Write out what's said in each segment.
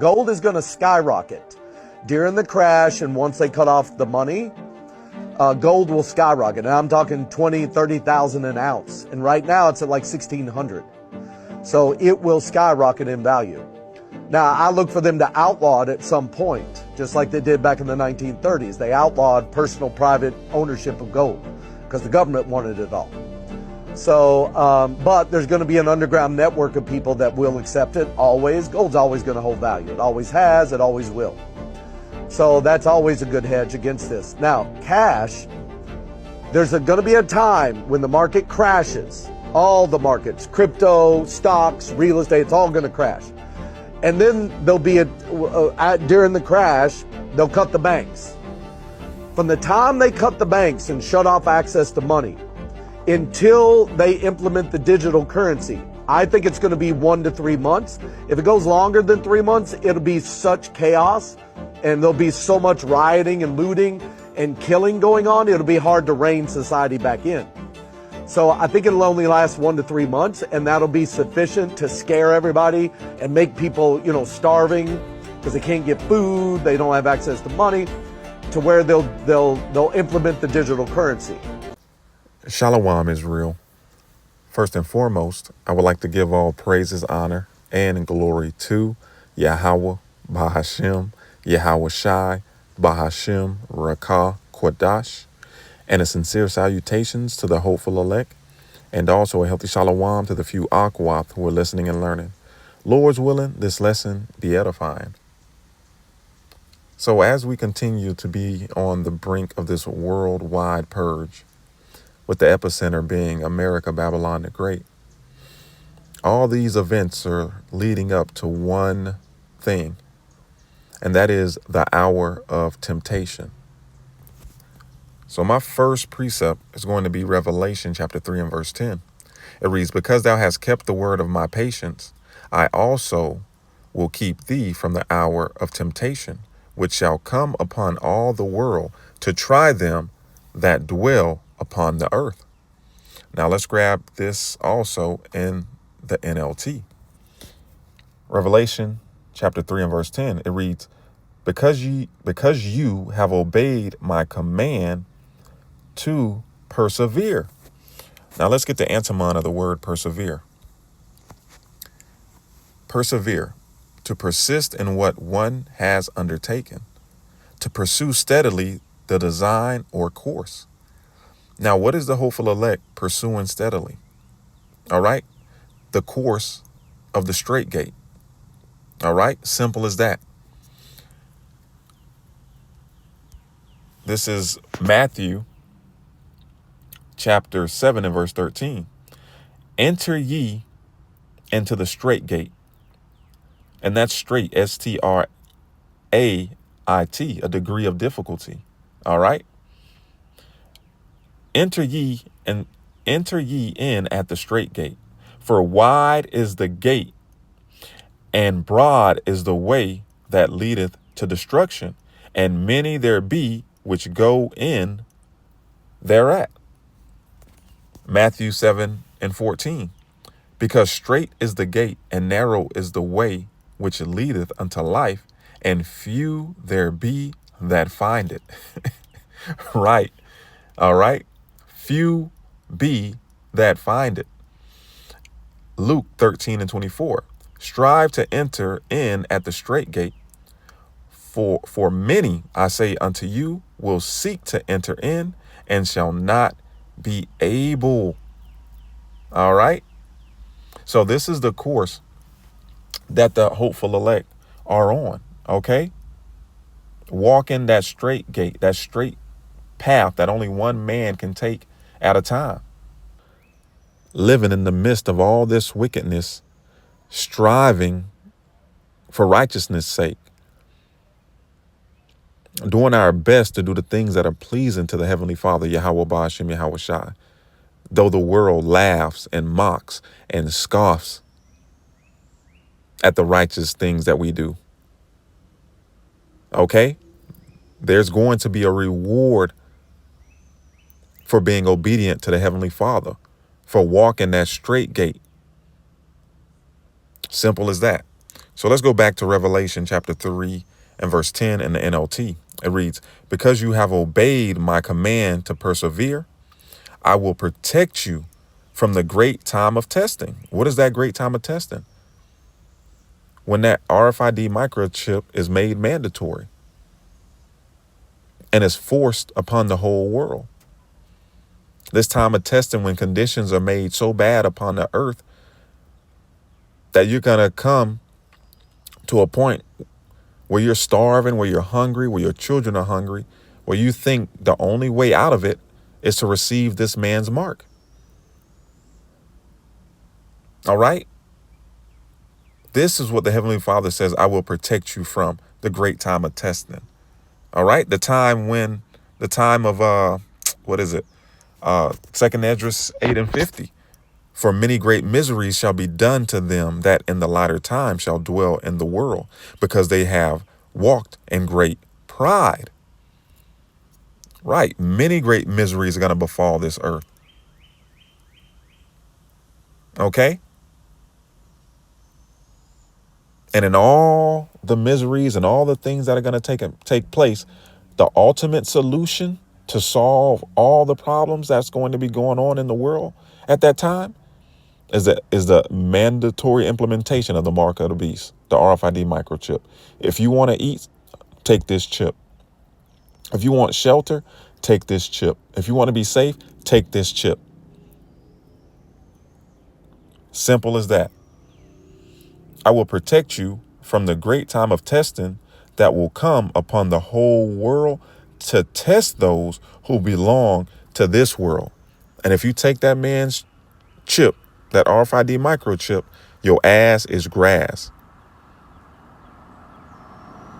Gold is going to skyrocket during the crash, and once they cut off the money, gold will skyrocket. And I'm talking 20, 30,000 an ounce. And right now it's at like 1,600. So it will skyrocket in value. Now, I look for them to outlaw it at some point, just like they did back in the 1930s. They outlawed personal private ownership of gold because the government wanted it all. So, but there's going to be an underground network of people that will accept it always. Gold's always going to hold value. It always has, it always will. So that's always a good hedge against this. Now, cash, there's going to be a time when the market crashes. All the markets, crypto, stocks, real estate, it's all going to crash. And then there'll be during the crash, they'll cut the banks. From the time they cut the banks and shut off access to money until they implement the digital currency, I think it's going to be 1 to 3 months. If it goes longer than 3 months, it'll be such chaos and there'll be so much rioting and looting and killing going on, it'll be hard to rein society back in. So I think it'll only last 1 to 3 months, and that'll be sufficient to scare everybody and make people, starving because they can't get food, they don't have access to money, to where they'll implement the digital currency. Shalom, Israel. First and foremost, I would like to give all praises, honor, and glory to Yahweh, Bahashem, Yahweh Shai, Bahashem, Rakah, Kodash, and a sincere salutations to the hopeful elect, and also a healthy shalom to the few Akwath who are listening and learning. Lord's willing, this lesson be edifying. So as we continue to be on the brink of this worldwide purge, with the epicenter being America, Babylon the Great, all these events are leading up to one thing, and that is the hour of temptation. So my first precept is going to be Revelation chapter 3 and verse 10. It reads, "Because thou hast kept the word of my patience, I also will keep thee from the hour of temptation, which shall come upon all the world to try them that dwell upon the earth." Now let's grab this also in the NLT. Revelation chapter 3 and verse 10, it reads, because you have obeyed my command to persevere. Now let's get the antonym of the word persevere. Persevere, to persist in what one has undertaken, to pursue steadily the design or course. Now, what is the hopeful elect pursuing steadily? All right, the course of the straight gate. All right, simple as that. This is Matthew chapter 7 and verse 13. "Enter ye into the straight gate." And that's straight, STRAIT, a degree of difficulty. All right. Enter ye in at the straight gate, for wide is the gate, and broad is the way that leadeth to destruction, and many there be which go in thereat. Matthew 7 and 14. "Because strait is the gate, and narrow is the way which leadeth unto life, and few there be that find it." Right. All right. Few be that find it. Luke 13 and 24. "Strive to enter in at the straight gate, for many, I say unto you, will seek to enter in and shall not be able." All right. So this is the course that the hopeful elect are on. Okay. Walking that straight gate, that straight path that only one man can take at a time. Living in the midst of all this wickedness, striving for righteousness' sake, doing our best to do the things that are pleasing to the Heavenly Father, Yahweh Ba'ashem, Yahweh Shai, though the world laughs and mocks and scoffs at the righteous things that we do. Okay? There's going to be a reward for being obedient to the Heavenly Father, for walking that straight gate. Simple as that. So let's go back to Revelation chapter 3 and verse 10 in the NLT. It reads, because you have obeyed my command to persevere, I will protect you from the great time of testing. What is that great time of testing? When that RFID microchip is made mandatory and is forced upon the whole world. This time of testing when conditions are made so bad upon the earth that you're going to come to a point where you're starving, where you're hungry, where your children are hungry, where you think the only way out of it is to receive this man's mark. All right. This is what the Heavenly Father says, I will protect you from the great time of testing. All right. The time of, what is it? 2nd Esdras 8:50. For many great miseries shall be done to them that in the latter time shall dwell in the world, because they have walked in great pride. Right. Many great miseries are going to befall this earth. Okay. And in all the miseries and all the things that are going to take place, the ultimate solution to solve all the problems that's going to be going on in the world at that time is the mandatory implementation of the mark of the beast, the RFID microchip. If you want to eat, take this chip. If you want shelter, take this chip. If you want to be safe, take this chip. Simple as that. I will protect you from the great time of testing that will come upon the whole world to test those who belong to this world. And if you take that man's chip, that RFID microchip, your ass is grass.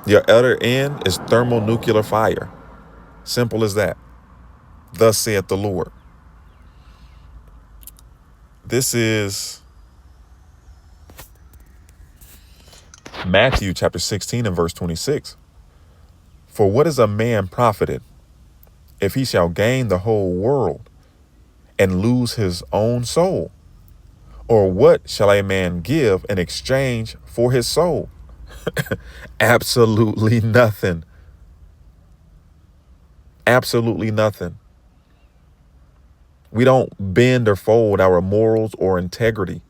Your other end is thermonuclear fire. Simple as that. Thus saith the Lord. This is Matthew chapter 16 and verse 26. For what is a man profited if he shall gain the whole world and lose his own soul? Or what shall a man give in exchange for his soul? Absolutely nothing. Absolutely nothing. We don't bend or fold our morals or integrity,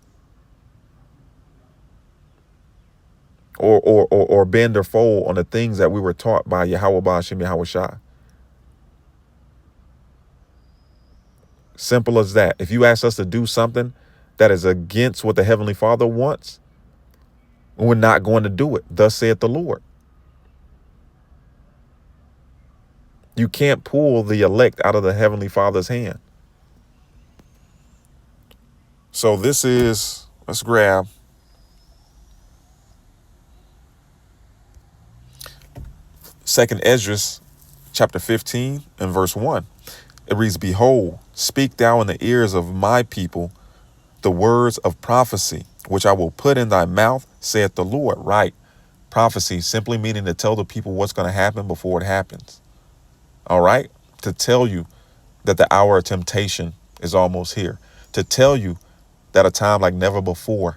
or bend or fold on the things that we were taught by Yahweh Ba'ashem Yahweh Shai. Simple as that. If you ask us to do something that is against what the Heavenly Father wants, we're not going to do it. Thus saith the Lord. You can't pull the elect out of the Heavenly Father's hand. So this is, let's grab Second Esdras chapter 15 and verse 1. It reads, behold, speak thou in the ears of my people the words of prophecy, which I will put in thy mouth, saith the Lord. Right. Prophecy simply meaning to tell the people what's going to happen before it happens. All right. To tell you that the hour of temptation is almost here. To tell you that a time like never before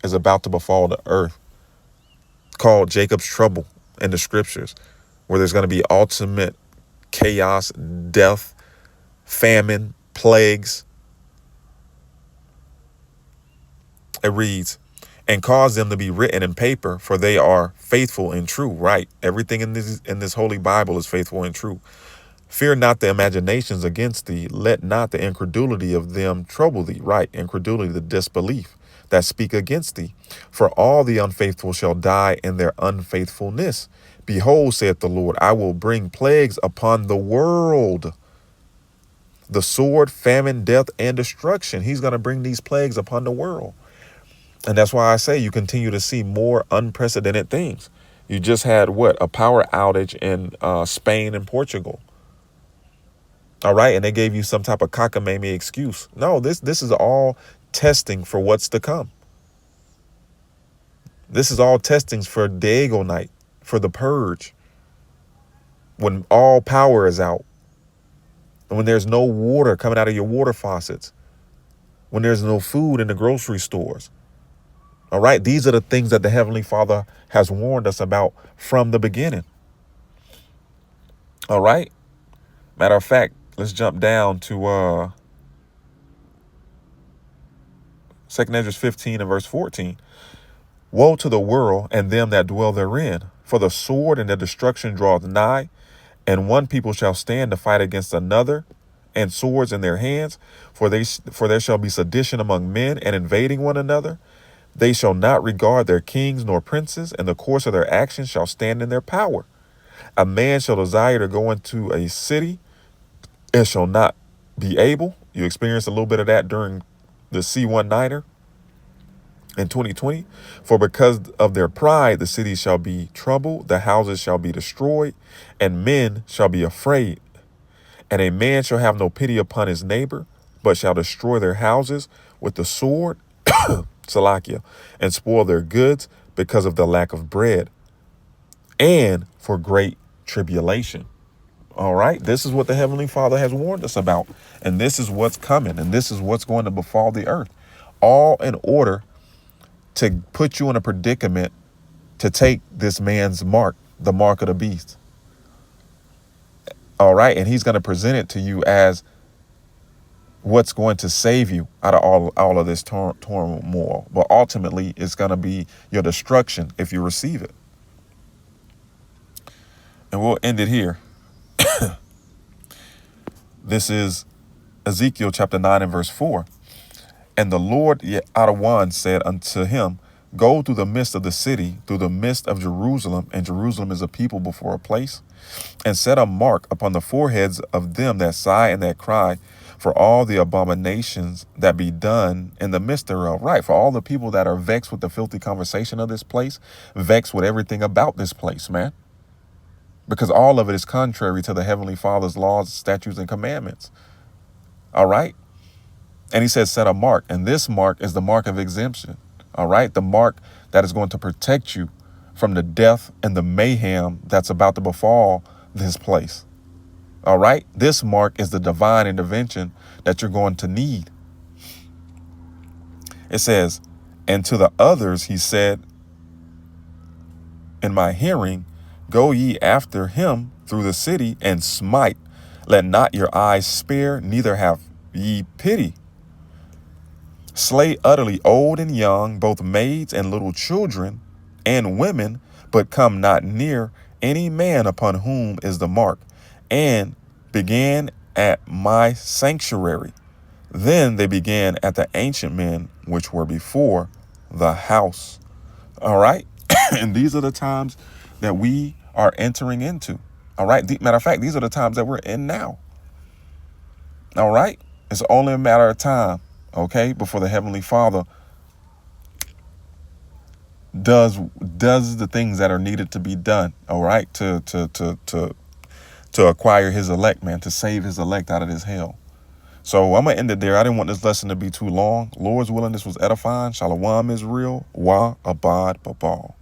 is about to befall the earth, called Jacob's trouble in the scriptures, where there's going to be ultimate chaos, death, famine, plagues. It reads, and cause them to be written in paper, for they are faithful and true. Right. Everything in this holy Bible is faithful and true. Fear not the imaginations against thee. Let not the incredulity of them trouble thee. Right. Incredulity, the disbelief that speak against thee. For all the unfaithful shall die in their unfaithfulness. Behold, saith the Lord, I will bring plagues upon the world. The sword, famine, death, and destruction. He's going to bring these plagues upon the world. And that's why I say you continue to see more unprecedented things. You just had a power outage in Spain and Portugal. All right. And they gave you some type of cockamamie excuse. No, this is all testing for what's to come. This is all testings for Dago night, for the purge. When all power is out. And when there's no water coming out of your water faucets. When there's no food in the grocery stores. All right. These are the things that the Heavenly Father has warned us about from the beginning. All right. Matter of fact, let's jump down to 2 Ezra 15 and verse 14. Woe to the world and them that dwell therein, for the sword and the destruction draweth nigh, and one people shall stand to fight against another, and swords in their hands, for there shall be sedition among men, and invading one another. They shall not regard their kings nor princes, and the course of their actions shall stand in their power. A man shall desire to go into a city, and shall not be able. You experienced a little bit of that during the C19er in 2020. For because of their pride, the city shall be troubled, the houses shall be destroyed, and men shall be afraid. And a man shall have no pity upon his neighbor, but shall destroy their houses with the sword, Zakar'Yah, and spoil their goods because of the lack of bread and for great tribulation. All right. This is what the Heavenly Father has warned us about. And this is what's coming. And this is what's going to befall the earth, all in order to put you in a predicament to take this man's mark, the mark of the beast. All right. And he's going to present it to you as what's going to save you out of all of this turmoil. But ultimately, it's going to be your destruction if you receive it. And we'll end it here. This is Ezekiel chapter 9 and verse 4. And the Lord Adawan said unto him, Go through the midst of the city, through the midst of Jerusalem, and Jerusalem is a people before a place, and set a mark upon the foreheads of them that sigh and that cry, for all the abominations that be done in the midst thereof. Right, for all the people that are vexed with the filthy conversation of this place, vexed with everything about this place, man. Because all of it is contrary to the Heavenly Father's laws, statutes, and commandments. All right. And he says, set a mark. And this mark is the mark of exemption. All right. The mark that is going to protect you from the death and the mayhem that's about to befall this place. All right. This mark is the divine intervention that you're going to need. It says, and to the others, he said, in my hearing, go ye after him through the city and smite. Let not your eyes spare, neither have ye pity. Slay utterly old and young, both maids and little children and women, but come not near any man upon whom is the mark, and began at my sanctuary. Then they began at the ancient men which were before the house. All right. And these are the times that we are entering into. All right. Matter of fact, these are the times that we're in now. All right. It's only a matter of time. Okay, before the Heavenly Father does the things that are needed to be done. All right, to acquire his elect, man, to save his elect out of this hell. So I'm gonna end it there. I didn't want this lesson to be too long. Lord's willing, this was edifying. Shalom Israel. Wa abad babal.